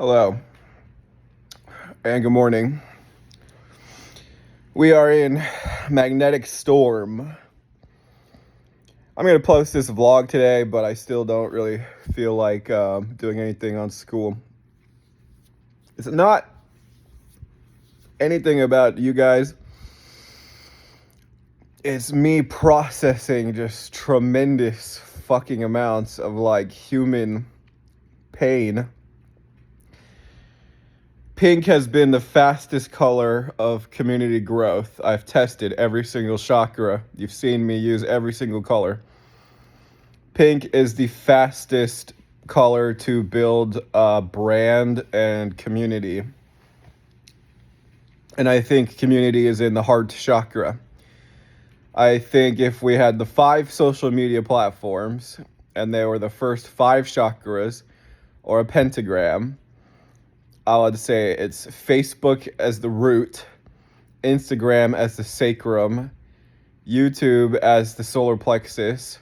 Hello and good morning. We are in magnetic storm. I'm going to post this vlog today, but I still don't really feel like doing anything on school. It's not anything about you guys. It's me processing just tremendous fucking amounts of like human pain. Pink has been the fastest color of community growth. I've tested every single chakra. You've seen me use every single color. Pink is the fastest color to build a brand and community. And I think community is in the heart chakra. I think if we had the 5 social media platforms and they were the first 5 chakras or a pentagram, I would say it's Facebook as the root, Instagram as the sacrum, YouTube as the solar plexus,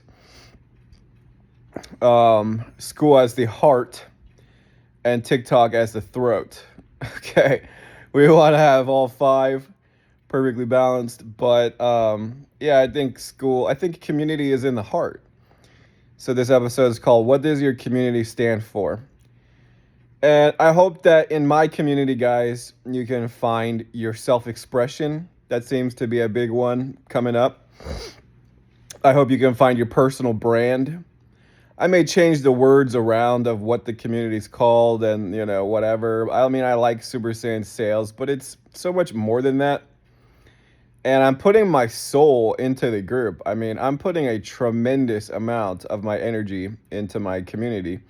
school as the heart, and TikTok as the throat. Okay, we want to have all 5 perfectly balanced, but yeah, I think community is in the heart. So this episode is called "What Does Your Community Stand For?" And I hope that in my community, guys, you can find your self-expression. That seems to be a big one coming up. I hope you can find your personal brand. I may change the words around of what the community's called and, whatever. I mean, I like Super Saiyan sales, but it's so much more than that. And I'm putting my soul into the group. I mean, I'm putting a tremendous amount of my energy into my community,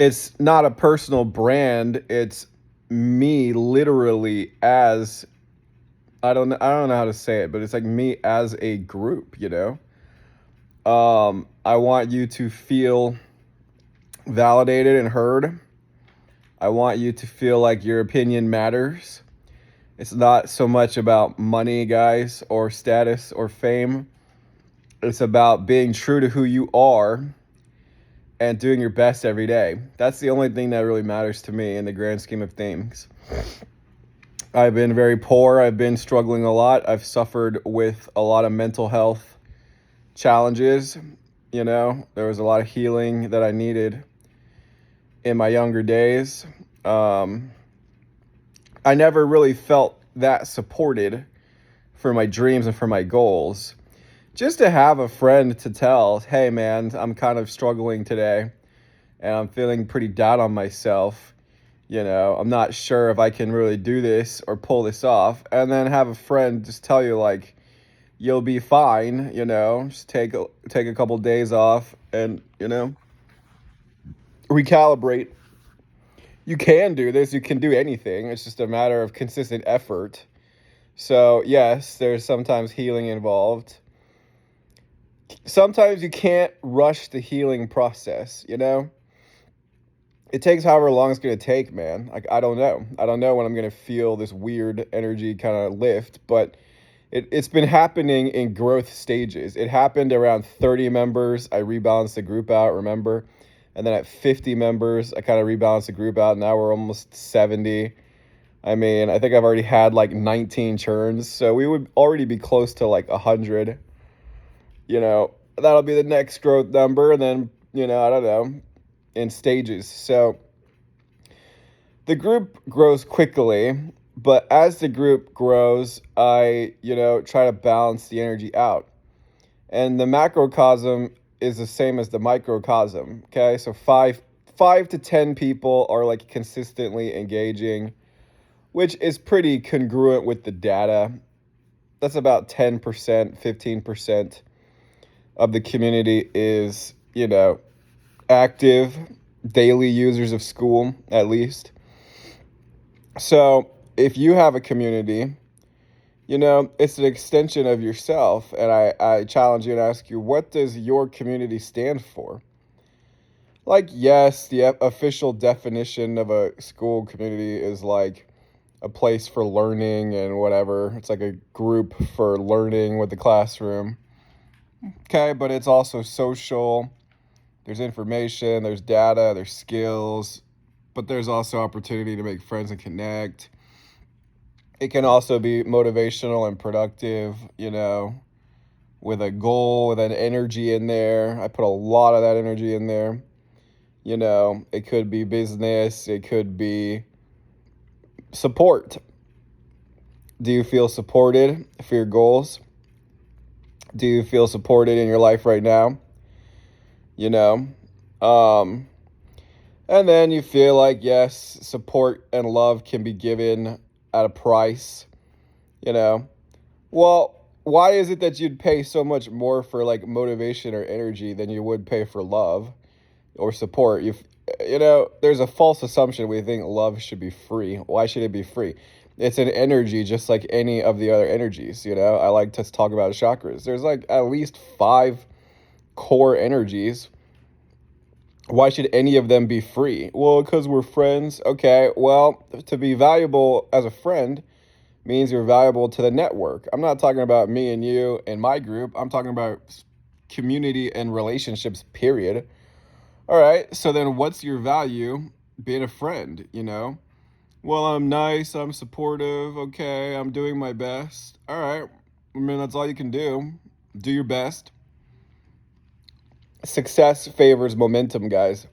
It's not a personal brand. It's me literally as I don't know how to say it, but it's like me as a group, I want you to feel validated and heard. I want you to feel like your opinion matters. It's not so much about money, guys, or status or fame. It's about being true to who you are and doing your best every day. That's the only thing that really matters to me in the grand scheme of things. I've been very poor. I've been struggling a lot. I've suffered with a lot of mental health challenges. There was a lot of healing that I needed in my younger days. I never really felt that supported for my dreams and for my goals. Just to have a friend to tell, hey man, I'm kind of struggling today and I'm feeling pretty down on myself. I'm not sure if I can really do this or pull this off. And then have a friend just tell you like, you'll be fine, just take a couple days off and, recalibrate. You can do this, you can do anything. It's just a matter of consistent effort. So yes, there's sometimes healing involved. Sometimes you can't rush the healing process, It takes however long it's going to take, man. Like, I don't know. I don't know when I'm going to feel this weird energy kind of lift, but it's been happening in growth stages. It happened around 30 members. I rebalanced the group out, remember? And then at 50 members, I kind of rebalanced the group out. Now we're almost 70. I mean, I think I've already had like 19 churns. So we would already be close to like 100. That'll be the next growth number. And then, I don't know, in stages. So the group grows quickly. But as the group grows, I, try to balance the energy out. And the macrocosm is the same as the microcosm, okay? So 5 to 10 people are like consistently engaging, which is pretty congruent with the data. That's about 10%, 15% of the community is, active daily users of school, at least. So if you have a community, it's an extension of yourself. And I challenge you and ask you, what does your community stand for? Like, yes, the official definition of a school community is like a place for learning and whatever. It's like a group for learning with the classroom. Okay, but it's also social. There's information, there's data, there's skills, but there's also opportunity to make friends and connect. It can also be motivational and productive, with a goal, with an energy in there. I put a lot of that energy in there. It could be business, it could be support. Do you feel supported for your goals? Do you feel supported in your life right now? You know, um, and then you feel like, yes, support and love can be given at a price, you know. Well, why is it that you'd pay so much more for like motivation or energy than you would pay for love or support? There's a false assumption we think love should be free. Why should it be free? It's an energy just like any of the other energies. I like to talk about chakras. There's like at least 5 core energies. Why should any of them be free? Well, because we're friends. Okay, well, to be valuable as a friend means you're valuable to the network. I'm not talking about me and you and my group. I'm talking about community and relationships, period. All right, so then what's your value being a friend, Well, I'm nice, I'm supportive, okay, I'm doing my best. All right, I mean, that's all you can do. Do your best. Success favors momentum, guys,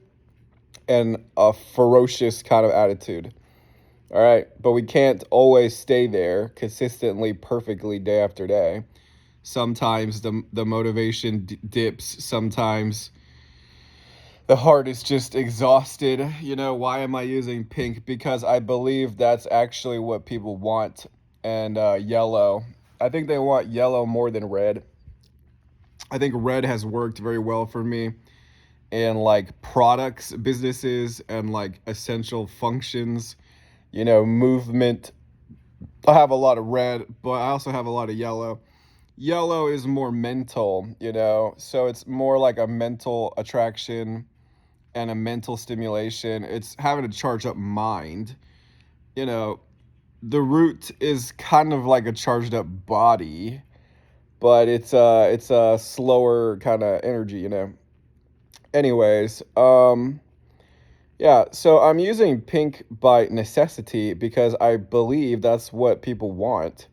and a ferocious kind of attitude. All right, but we can't always stay there consistently, perfectly, day after day. Sometimes the motivation dips. Sometimes the heart is just exhausted. Why am I using pink? Because I believe that's actually what people want. And yellow. I think they want yellow more than red. I think red has worked very well for me in like products, businesses, and like essential functions, movement. I have a lot of red, but I also have a lot of yellow. Yellow is more mental, so it's more like a mental attraction and a mental stimulation. It's having a charged up mind. The root is kind of like a charged up body, but it's a slower kind of energy. Anyways, yeah, so I'm using pink by necessity because I believe that's what people want.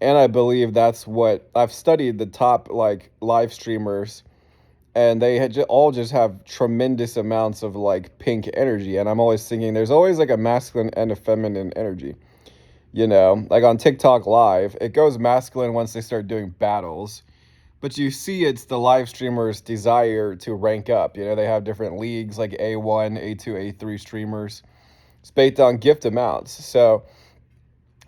And I believe that's what I've studied the top like live streamers, and they all just have tremendous amounts of like pink energy. And I'm always thinking there's always like a masculine and a feminine energy. Like on TikTok live, it goes masculine once they start doing battles. But you see, it's the live streamers' desire to rank up. They have different leagues like A1, A2, A3 streamers. It's based on gift amounts. So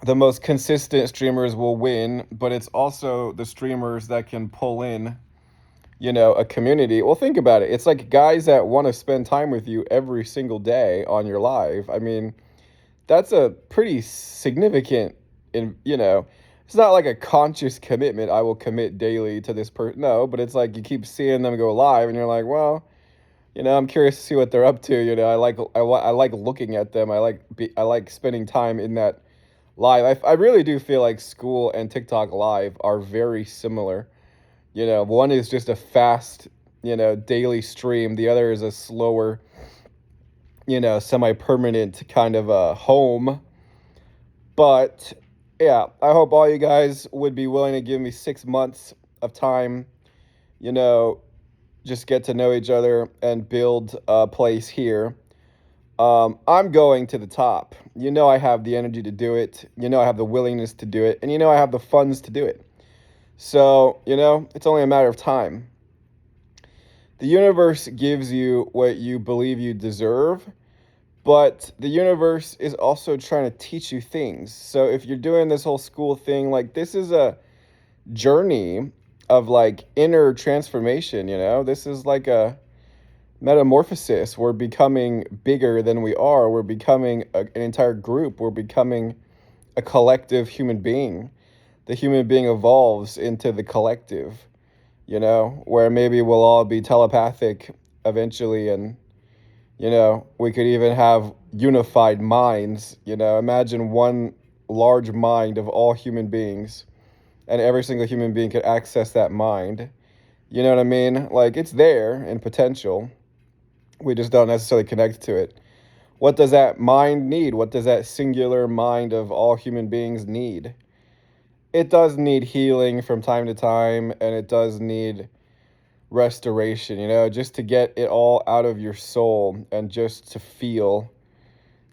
the most consistent streamers will win, but it's also the streamers that can pull in, a community. Well, think about it. It's like guys that want to spend time with you every single day on your live. I mean, that's a pretty significant, it's not like a conscious commitment. I will commit daily to this person. No, but it's like you keep seeing them go live, and you're like, well, I'm curious to see what they're up to. I like looking at them. I like spending time in that live. I really do feel like school and TikTok live are very similar. One is just a fast, daily stream. The other is a slower, semi-permanent kind of a home. But yeah, I hope all you guys would be willing to give me 6 months of time, just get to know each other and build a place here. I'm going to the top. I have the energy to do it. I have the willingness to do it. And I have the funds to do it. So, it's only a matter of time. The universe gives you what you believe you deserve, but the universe is also trying to teach you things. So if you're doing this whole school thing, like this is a journey of like inner transformation, This is like a metamorphosis. We're becoming bigger than we are. We're becoming an entire group. We're becoming a collective human being. The human being evolves into the collective, where maybe we'll all be telepathic eventually, and we could even have unified minds. Imagine one large mind of all human beings, and every single human being could access that mind, You know what I mean? Like, it's there in potential. We just don't necessarily connect to it. What does that mind need? What does that singular mind of all human beings need? It does need healing from time to time, and it does need restoration, just to get it all out of your soul and just to feel,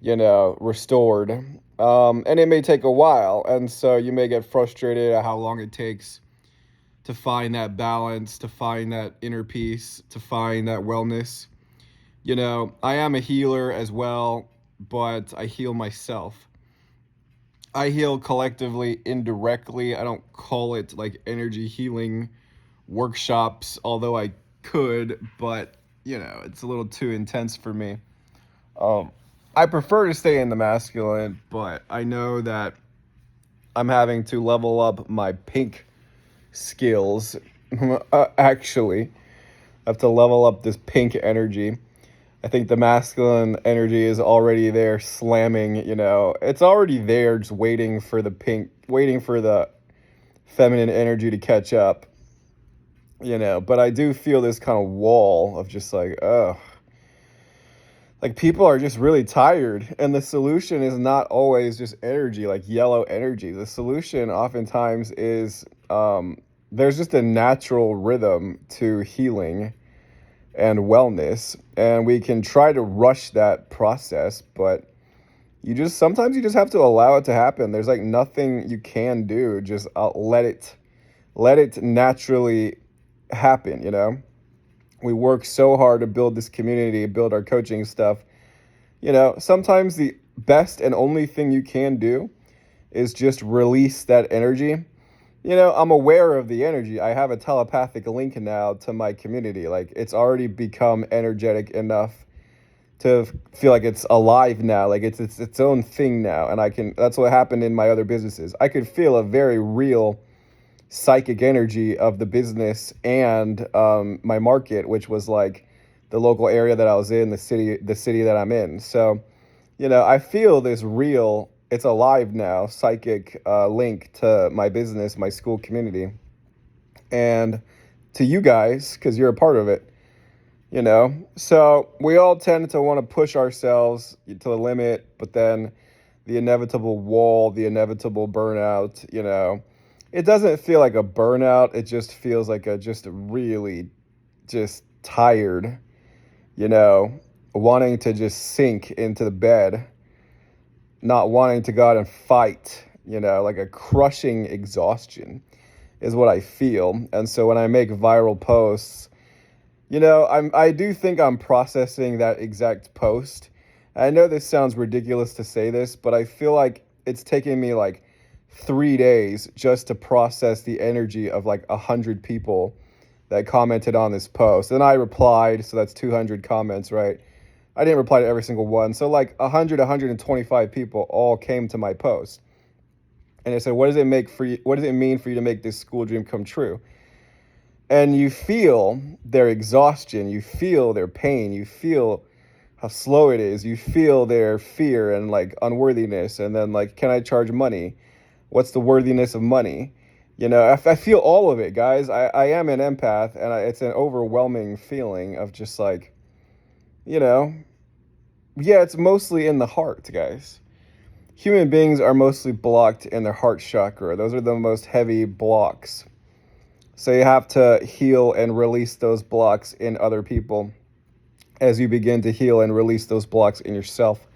restored. And it may take a while, and so you may get frustrated at how long it takes to find that balance, to find that inner peace, to find that wellness. I am a healer as well, but I heal myself. I heal collectively, indirectly. I don't call it like energy healing workshops, although I could, but it's a little too intense for me. Um, I prefer to stay in the masculine, but I know that I'm having to level up my pink skills. Actually, I have to level up this pink energy. I think the masculine energy is already there slamming, it's already there just waiting for the pink, waiting for the feminine energy to catch up, but I do feel this kind of wall of just like, ugh. Like, people are just really tired, and the solution is not always just energy, like yellow energy. The solution oftentimes is there's just a natural rhythm to healing and wellness, and we can try to rush that process, but sometimes you just have to allow it to happen. There's like nothing you can do. Just let it naturally happen. We work so hard to build this community, build our coaching stuff. Sometimes the best and only thing you can do is just release that energy. I'm aware of the energy. I have a telepathic link now to my community. Like, it's already become energetic enough to feel like it's alive now. Like, it's its own thing now. And that's what happened in my other businesses. I could feel a very real psychic energy of the business and my market, which was like the local area that I was in, the city that I'm in. So, I feel this real, it's alive now, psychic link to my business, my school community, and to you guys, because you're a part of it. So we all tend to want to push ourselves to the limit, but then the inevitable wall, the inevitable burnout, it doesn't feel like a burnout. It just feels like a just really just tired, wanting to just sink into the bed, not wanting to go out and fight, like a crushing exhaustion is what I feel. And so when I make viral posts, I do think I'm processing that exact post. I know this sounds ridiculous to say this, but I feel like it's taking me like 3 days just to process the energy of like 100 people that commented on this post. And I replied, so that's 200 comments, right? I didn't reply to every single one. So like 125 people all came to my post. And they said, what does it mean for you to make this school dream come true? And you feel their exhaustion, you feel their pain, you feel how slow it is, you feel their fear and like unworthiness, and then like, can I charge money? What's the worthiness of money? I feel all of it, guys. I am an empath, and it's an overwhelming feeling of just like, yeah, it's mostly in the heart, guys. Human beings are mostly blocked in their heart chakra. Those are the most heavy blocks. So you have to heal and release those blocks in other people as you begin to heal and release those blocks in yourself.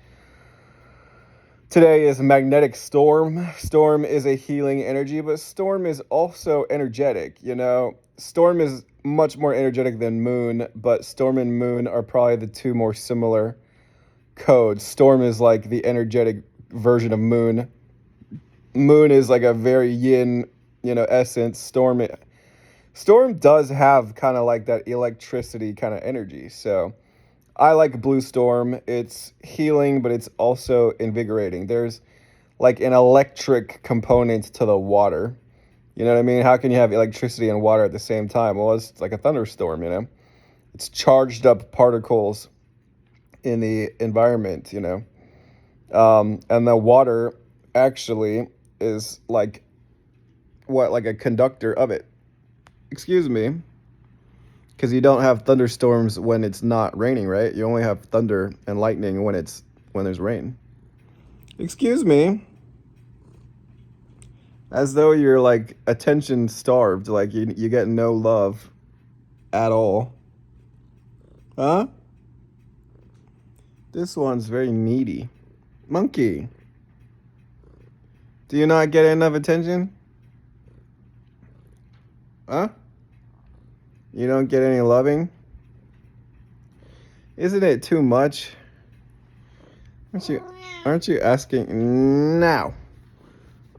Today is magnetic storm. Storm is a healing energy, but storm is also energetic. Storm is much more energetic than moon, but storm and moon are probably the two more similar codes. Storm is like the energetic version of moon. Moon is like a very yin, essence. Storm does have kind of like that electricity kind of energy. So I like Blue Storm. It's healing, but it's also invigorating. There's like an electric component to the water. You know what I mean? How can you have electricity and water at the same time? Well, it's like a thunderstorm, It's charged up particles in the environment, and the water actually is like a conductor of it. Excuse me. Because you don't have thunderstorms when it's not raining, right? You only have thunder and lightning when there's rain. Excuse me. As though you're like attention starved, like you get no love at all. Huh? This one's very needy. Monkey. Do you not get enough attention? Huh? You don't get any loving? Isn't it too much? Aren't you asking now?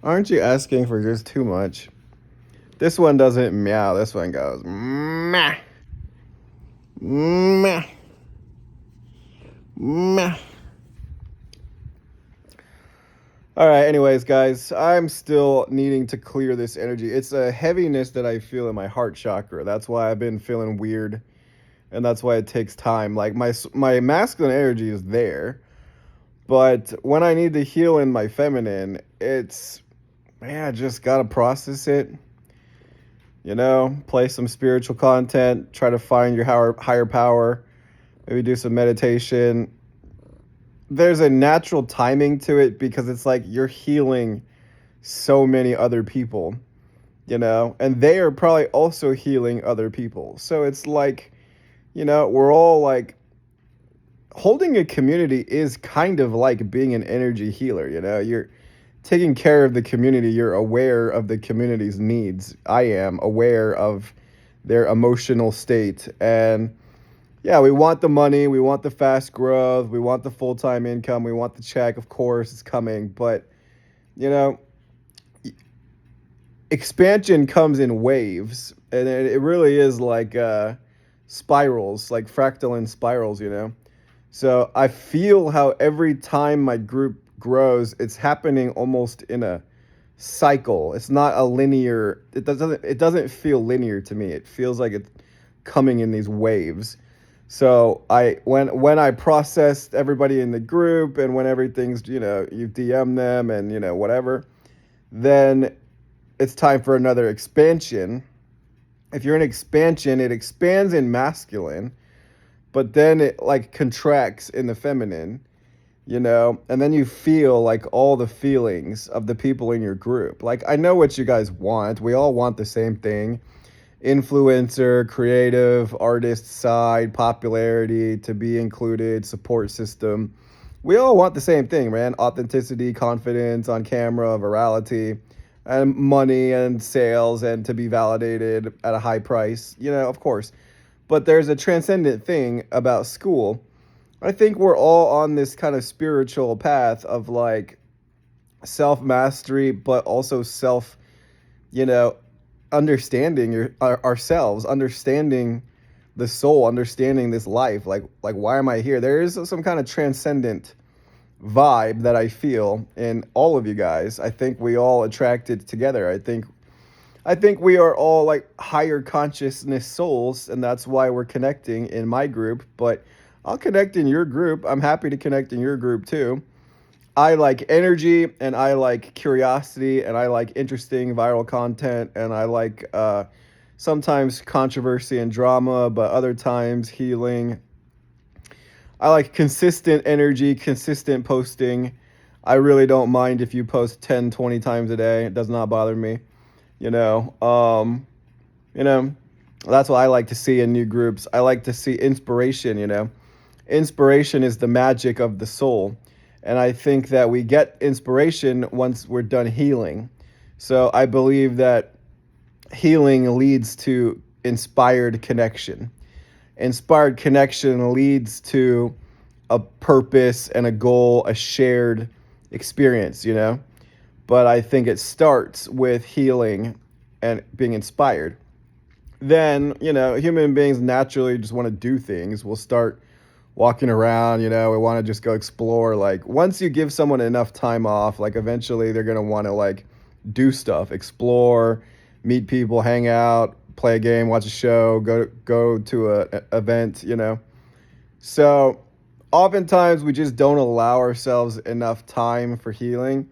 Aren't you asking for just too much? This one doesn't meow. This one goes meh. Meh. Meh. All right, anyways, guys, I'm still needing to clear this energy. It's a heaviness that I feel in my heart chakra. That's why I've been feeling weird, and that's why it takes time. Like my masculine energy is there, but when I need to heal in my feminine, I just got to process it. Play some spiritual content, try to find your higher power, maybe do some meditation. There's a natural timing to it because it's like you're healing so many other people, and they are probably also healing other people. So it's like, we're all like holding a community is kind of like being an energy healer. You're taking care of the community. You're aware of the community's needs. I am aware of their emotional state. And yeah, we want the money, we want the fast growth, we want the full-time income, we want the check, of course, it's coming. But, expansion comes in waves, and it really is like spirals, like fractal and spirals, So I feel how every time my group grows, it's happening almost in a cycle. It's not a linear, it doesn't feel linear to me. It feels like it's coming in these waves. So when I processed everybody in the group and when everything's, you DM them and, whatever, then it's time for another expansion. If you're in expansion, it expands in masculine, but then it like contracts in the feminine, and then you feel like all the feelings of the people in your group. Like, I know what you guys want. We all want the same thing. Influencer, creative, artist side, popularity, to be included, support system. We all want the same thing, man. Authenticity, confidence on camera, virality, and money and sales, and to be validated at a high price, of course. But there's a transcendent thing about school. I think we're all on this kind of spiritual path of like self-mastery, but also understanding ourselves, understanding the soul, understanding this life. Like why am I here? There is some kind of transcendent vibe that I feel in all of you guys. I think we all attracted together. I think we are all like higher consciousness souls, and that's why we're connecting in my group. But I'll connect in your group. I'm happy to connect in your group too. I like energy, and I like curiosity, and I like interesting viral content, and I like sometimes controversy and drama, but other times healing. I like consistent energy, consistent posting. I really don't mind if you post 10, 20 times a day. It does not bother me. You know, that's what I like to see in new groups. I like to see inspiration. Inspiration is the magic of the soul. And I think that we get inspiration once we're done healing. So I believe that healing leads to inspired connection. Inspired connection leads to a purpose and a goal, a shared experience, But I think it starts with healing and being inspired. Then, human beings naturally just want to do things. We'll start walking around, we want to just go explore. Like, once you give someone enough time off, like eventually they're going to want to like do stuff, explore, meet people, hang out, play a game, watch a show, go to a event, So oftentimes we just don't allow ourselves enough time for healing.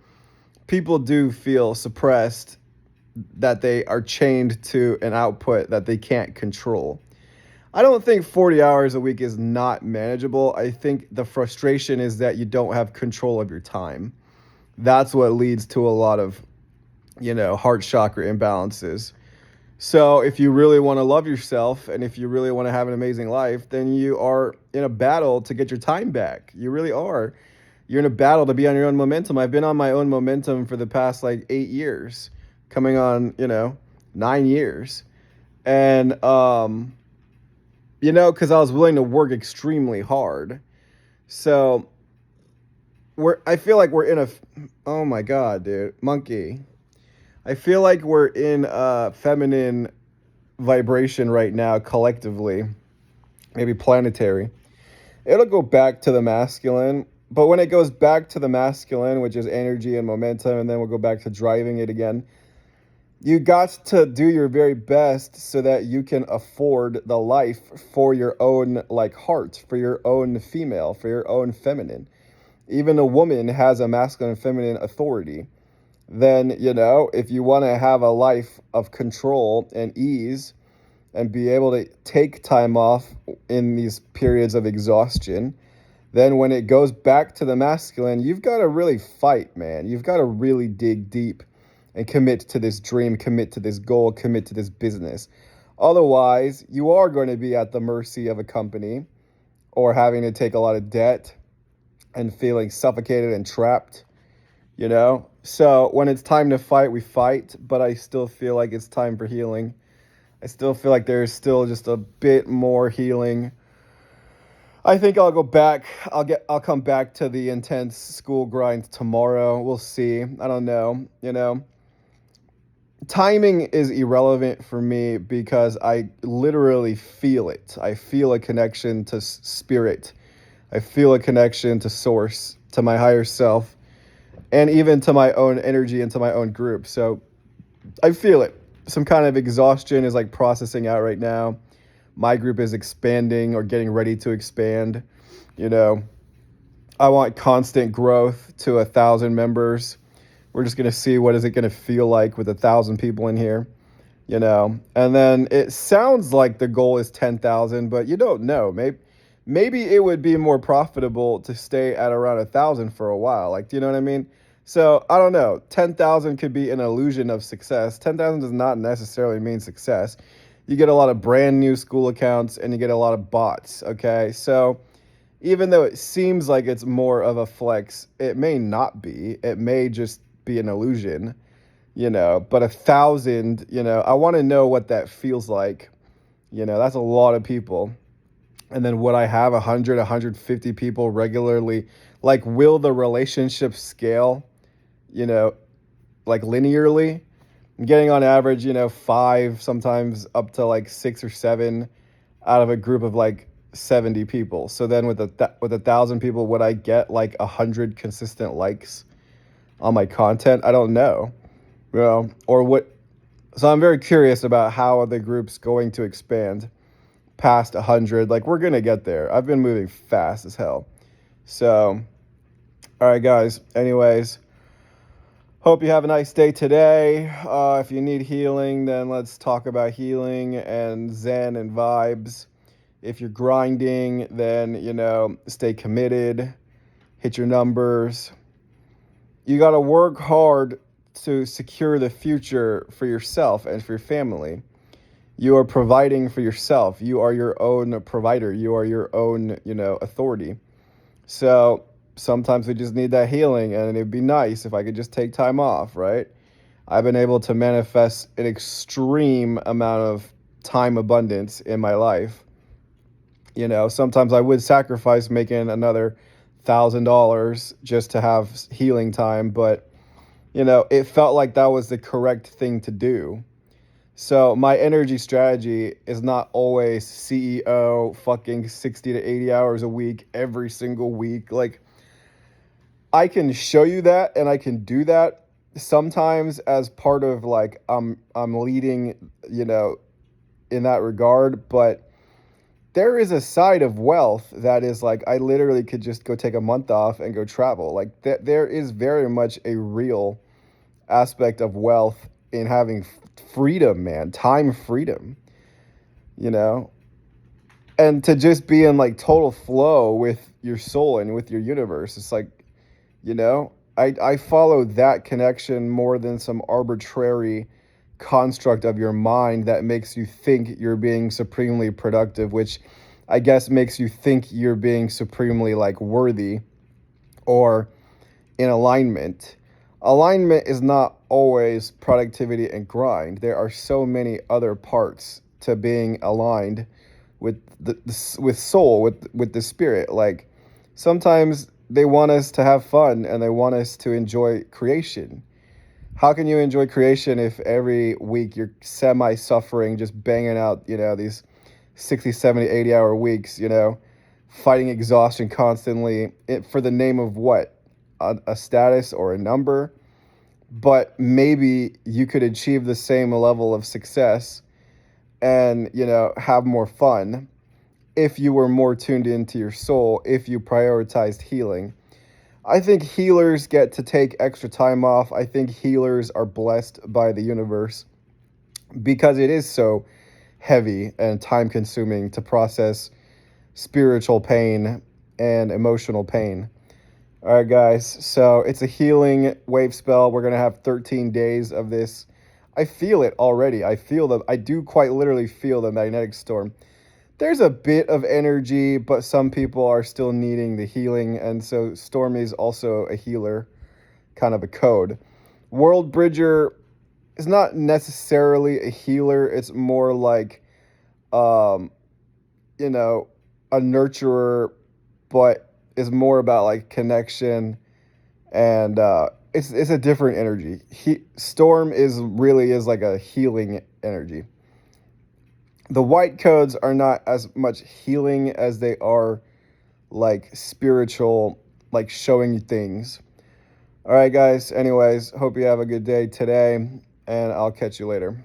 People do feel suppressed, that they are chained to an output that they can't control. I don't think 40 hours a week is not manageable. I think the frustration is that you don't have control of your time. That's what leads to a lot of, heart chakra imbalances. So if you really want to love yourself and if you really want to have an amazing life, then you are in a battle to get your time back. You really are. You're in a battle to be on your own momentum. I've been on my own momentum for the past like 8 years, coming on, 9 years. And, because I was willing to work extremely hard. So I feel like we're in oh my God, dude, monkey. I feel like we're in a feminine vibration right now, collectively, maybe planetary. It'll go back to the masculine, but when it goes back to the masculine, which is energy and momentum, and then we'll go back to driving it again, you got to do your very best so that you can afford the life for your own heart, for your own female, for your own feminine. Even a woman has a masculine and feminine authority. Then, if you want to have a life of control and ease and be able to take time off in these periods of exhaustion, then when it goes back to the masculine, you've got to really fight, man. You've got to really dig deep and commit to this dream, commit to this goal, commit to this business. Otherwise, you are going to be at the mercy of a company or having to take a lot of debt and feeling suffocated and trapped, So when it's time to fight, we fight, but I still feel like it's time for healing. I still feel like there's still just a bit more healing. I think I'll go back. I'll come back to the intense school grind tomorrow. We'll see. I don't know, Timing is irrelevant for me because I literally feel it. I feel a connection to spirit. I feel a connection to source, to my higher self, and even to my own energy and to my own group. So I feel it. Some kind of exhaustion is processing out right now. My group is expanding or getting ready to expand. I want constant growth to 1,000 members. We're just going to see what is it going to feel like with 1,000 people in here, And then it sounds like the goal is 10,000, but you don't know. Maybe it would be more profitable to stay at around 1,000 for a while. Do you know what I mean? So I don't know. 10,000 could be an illusion of success. 10,000 does not necessarily mean success. You get a lot of brand new school accounts and you get a lot of bots. Okay. So even though it seems like it's more of a flex, it may not be. It may just be an illusion, but 1,000, I want to know what that feels like. That's a lot of people. And then would I have 100, 150 people regularly? Will the relationship scale, linearly? I'm getting on average, 5, sometimes up to 6 or 7 out of a group of 70 people. So then with 1,000 people, would I get 100 consistent likes on my content? I don't know. Or what? So I'm very curious about how the group's going to expand past 100. We're going to get there. I've been moving fast as hell. So, all right, guys. Anyways, hope you have a nice day today. If you need healing, then let's talk about healing and zen and vibes. If you're grinding, then, stay committed, hit your numbers. You got to work hard to secure the future for yourself and for your family. You are providing for yourself. You are your own provider. You are your own, authority. So sometimes we just need that healing, and it'd be nice if I could just take time off, right? I've been able to manifest an extreme amount of time abundance in my life. Sometimes I would sacrifice making another $1,000 just to have healing time, but it felt like that was the correct thing to do. So my energy strategy is not always CEO fucking 60 to 80 hours a week every single week. I can show you that and I can do that sometimes as part of I'm leading, in that regard, but there is a side of wealth that is I literally could just go take a month off and go travel. There is very much a real aspect of wealth in having freedom, man, time freedom. and to just be in like total flow with your soul and with your universe. It's like, I follow that connection more than some arbitrary construct of your mind that makes you think you're being supremely productive, which I guess makes you think you're being supremely like worthy or in alignment. Alignment is not always productivity and grind. There are so many other parts to being aligned with with soul, with the spirit. Like sometimes they want us to have fun and they want us to enjoy creation. How can you enjoy creation if every week you're semi suffering, just banging out, these 60, 70, 80 hour weeks, fighting exhaustion constantly for the name of what? A status or a number? But maybe you could achieve the same level of success and, have more fun if you were more tuned into your soul, if you prioritized healing. I think healers get to take extra time off. I think healers are blessed by the universe because it is so heavy and time consuming to process spiritual pain and emotional pain. All right, guys. So it's a healing wave spell. We're going to have 13 days of this. I feel it already. I do quite literally feel the magnetic storm. There's a bit of energy, but some people are still needing the healing. And so Stormy is also a healer, kind of a code. World Bridger is not necessarily a healer. It's more like, um, a nurturer, but is more about like connection and it's a different energy. Storm is like a healing energy. The white codes are not as much healing as they are like spiritual, like showing you things. All right, guys. Anyways, hope you have a good day today, and I'll catch you later.